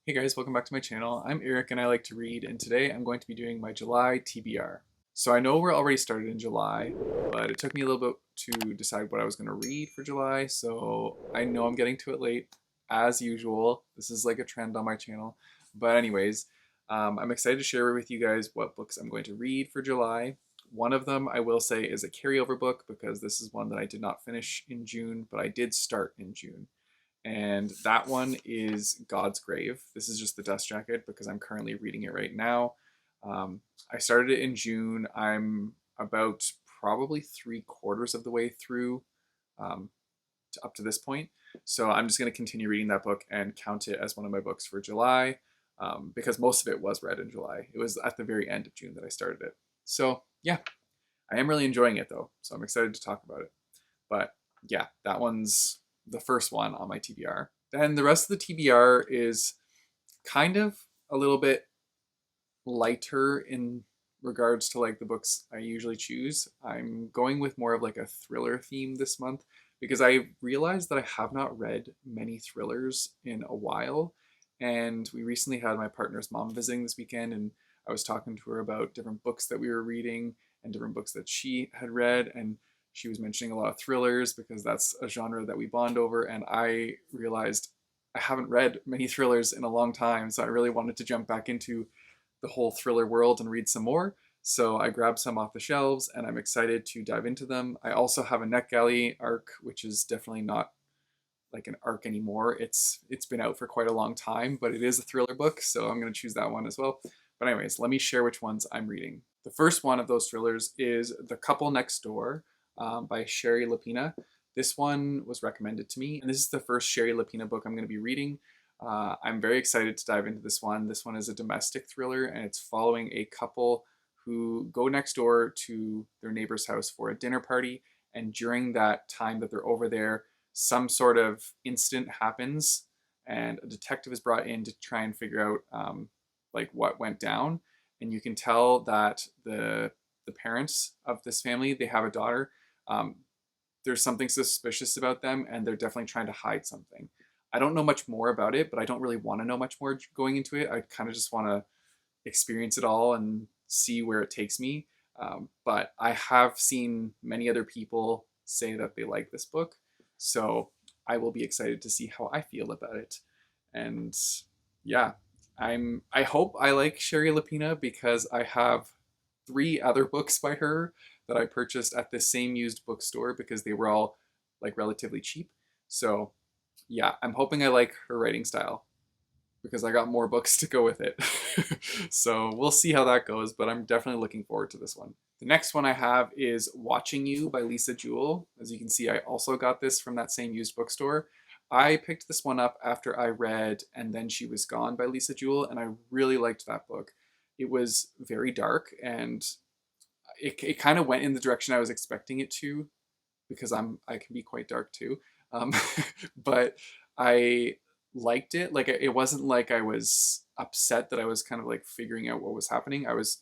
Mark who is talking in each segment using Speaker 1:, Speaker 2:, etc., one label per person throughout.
Speaker 1: Hey guys, welcome back to my channel. I'm Eric and I like to read, and today I'm going to be doing my July TBR. So I know we're already started in July, but it took me a little bit to decide what I was going to read for July, so I know I'm getting to it late, as usual. This is like a trend on my channel. But anyways, I'm excited to share with you guys what books I'm going to read for July. One of them I will say is a carryover book because this is one that I did not finish in June, but I did start in June. And that one is God's Grave. This is just the dust jacket because I'm currently reading it right now. I started it in June. I'm about probably 3/4 of the way through up to this point. So I'm just going to continue reading that book and count it as one of my books for July because most of it was read in July. It was at the very end of June that I started it. So yeah, I am really enjoying it though. So I'm excited to talk about it. But yeah, that one's the first one on my TBR. Then the rest of the TBR is kind of a little bit lighter in regards to like the books I usually choose. I'm going with more of like a thriller theme this month because I realized that I have not read many thrillers in a while. And we recently had my partner's mom visiting this weekend, and I was talking to her about different books that we were reading and different books that she had read. And she was mentioning a lot of thrillers because that's a genre that we bond over. And I realized I haven't read many thrillers in a long time. So I really wanted to jump back into the whole thriller world and read some more. So I grabbed some off the shelves and I'm excited to dive into them. I also have a NetGalley arc, which is definitely not like an arc anymore. It's been out for quite a long time, but it is a thriller book, so I'm going to choose that one as well. But anyways, let me share which ones I'm reading. The first one of those thrillers is The Couple Next Door by Sherry Lapina. This one was recommended to me, and this is the first Sherry Lapina book I'm going to be reading. I'm very excited to dive into this one. This one is a domestic thriller, and it's following a couple who go next door to their neighbor's house for a dinner party. And during that time that they're over there, some sort of incident happens, and a detective is brought in to try and figure out like what went down. And you can tell that the parents of this family, they have a daughter. Um, there's something suspicious about them, and they're definitely trying to hide something. I don't know much more about it, but I don't really want to know much more going into it. I kind of just want to experience it all and see where it takes me. But I have seen many other people say that they like this book, so I will be excited to see how I feel about it. And yeah, I hope I like Sherry Lapina because I have 3 other books by her that I purchased at the same used bookstore because they were all like relatively cheap. So yeah, I'm hoping I like her writing style because I got more books to go with it. So we'll see how that goes, but I'm definitely looking forward to this one. The next one I have is Watching You by Lisa Jewell. As you can see, I also got this from that same used bookstore. I picked this one up after I read And Then She Was Gone by Lisa Jewell, and I really liked that book. It was very dark, and it kind of went in the direction I was expecting it to because I can be quite dark too. Um, but I liked it. Like it wasn't like I was upset that I was kind of like figuring out what was happening. I was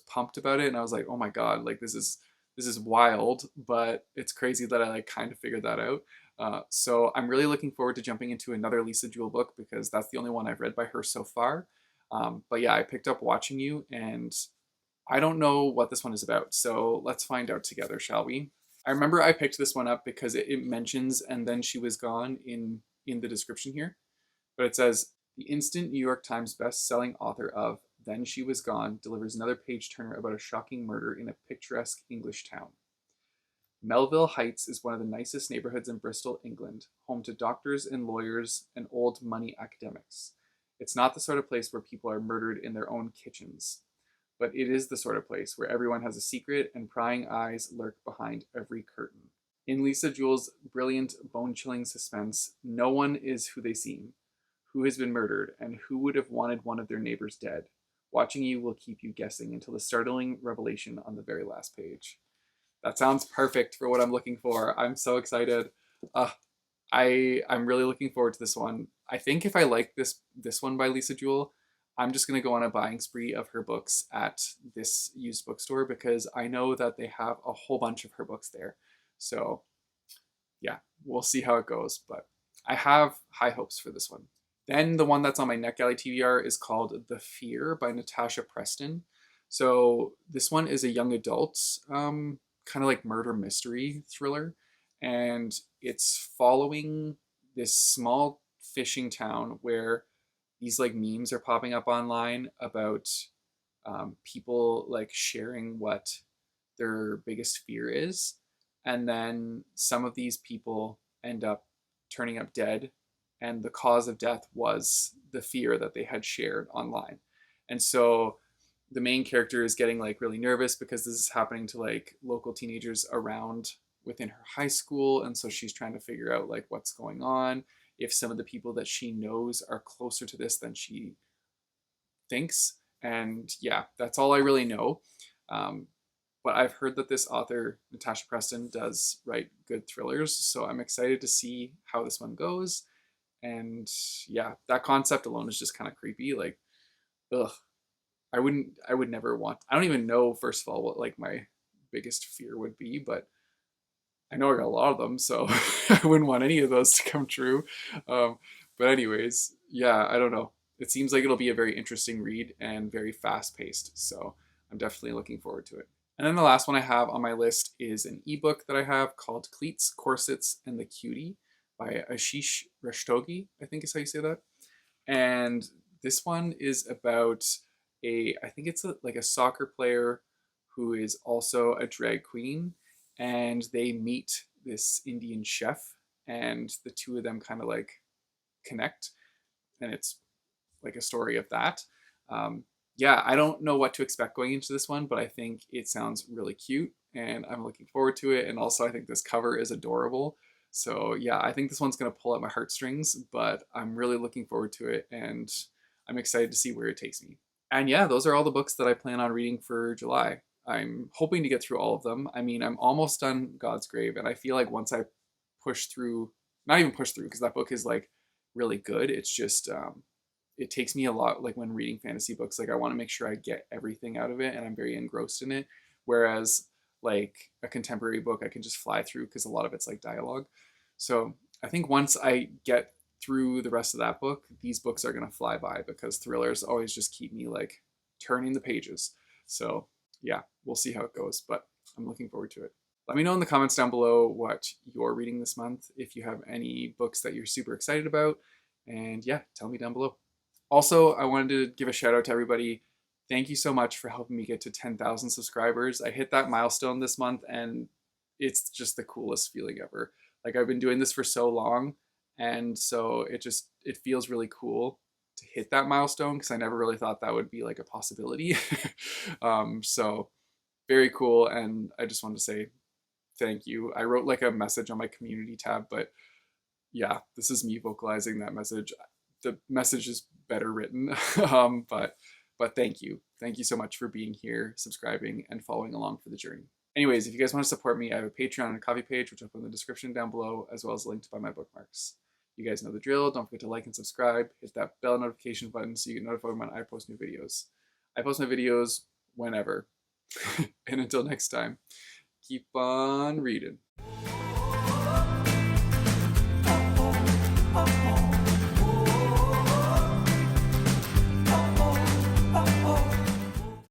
Speaker 1: pumped about it, and I was like, oh my god, like this is wild, but it's crazy that I like kind of figured that out. So I'm really looking forward to jumping into another Lisa Jewell book because that's the only one I've read by her so far. But yeah, I picked up Watching You, and I don't know what this one is about. So let's find out together, shall we? I remember I picked this one up because it mentions And Then She Was Gone in the description here. But it says the instant New York Times best-selling author of Then She Was Gone delivers another page-turner about a shocking murder in a picturesque English town. Melville Heights is one of the nicest neighborhoods in Bristol, England, home to doctors and lawyers and old money academics. It's not the sort of place where people are murdered in their own kitchens, but it is the sort of place where everyone has a secret and prying eyes lurk behind every curtain. In Lisa Jewell's brilliant, bone-chilling suspense, no one is who they seem, who has been murdered, and who would have wanted one of their neighbors dead. Watching You will keep you guessing until the startling revelation on the very last page. That sounds perfect for what I'm looking for. I'm so excited. Uh, I'm really looking forward to this one. I think if I like this one by Lisa Jewell, I'm just gonna go on a buying spree of her books at this used bookstore because I know that they have a whole bunch of her books there. So yeah, we'll see how it goes, but I have high hopes for this one. Then the one that's on my NetGalley TBR is called The Fear by Natasha Preston. So this one is a young adult, kind of like murder mystery thriller, and it's following this small fishing town where these like memes are popping up online about people like sharing what their biggest fear is, and then some of these people end up turning up dead, and the cause of death was the fear that they had shared online. And so the main character is getting like really nervous because this is happening to like local teenagers around within her high school, and so she's trying to figure out like what's going on, if some of the people that she knows are closer to this than she thinks. And yeah, that's all I really know. um, but I've heard that this author, Natasha Preston, does write good thrillers, so I'm excited to see how this one goes. And yeah, that concept alone is just kind of creepy. Like, ugh, I would never want. I don't even know, first of all, what like my biggest fear would be, but I know I got a lot of them, so I wouldn't want any of those to come true. Um, but anyways, yeah, I don't know. It seems like it'll be a very interesting read and very fast paced, so I'm definitely looking forward to it. And then the last one I have on my list is an ebook that I have called Cleats, Corsets, and the Cutie by Ashish Rastogi, I think is how you say that. And this one is about I think it's like a soccer player who is also a drag queen, and they meet this Indian chef, and the two of them kind of like connect, and it's like a story of that. Um, yeah, I don't know what to expect going into this one, but I think it sounds really cute, and I'm looking forward to it. And also, I think this cover is adorable. So yeah, I think this one's gonna pull at my heartstrings, but I'm really looking forward to it, and I'm excited to see where it takes me. And yeah, those are all the books that I plan on reading for July. I'm hoping to get through all of them. I mean, I'm almost done God's Grave, and I feel like once I push through, not even push through, because that book is like really good. It's just it takes me a lot, like when reading fantasy books, like I want to make sure I get everything out of it and I'm very engrossed in it. Whereas like a contemporary book, I can just fly through because a lot of it's like dialogue. So I think once I get through the rest of that book, these books are gonna fly by because thrillers always just keep me like turning the pages. So yeah, we'll see how it goes, but I'm looking forward to it. Let me know in the comments down below what you're reading this month, if you have any books that you're super excited about, and yeah, tell me down below. Also, I wanted to give a shout out to everybody. Thank you so much for helping me get to 10,000 subscribers. I hit that milestone this month, and it's just the coolest feeling ever. Like, I've been doing this for so long, and so it feels really cool to hit that milestone because I never really thought that would be like a possibility. So very cool, and I just wanted to say thank you. I wrote like a message on my community tab, but yeah, this is me vocalizing that message. The message is better written, but thank you so much for being here, subscribing, and following along for the journey. Anyways, if you guys want to support me, I have a Patreon and a Coffee page, which I'll put in the description down below, as well as links by my bookmarks. You guys know the drill. Don't forget to like and subscribe. Hit that bell notification button so you get notified when I post new videos. I post my videos whenever. And until next time, keep on reading.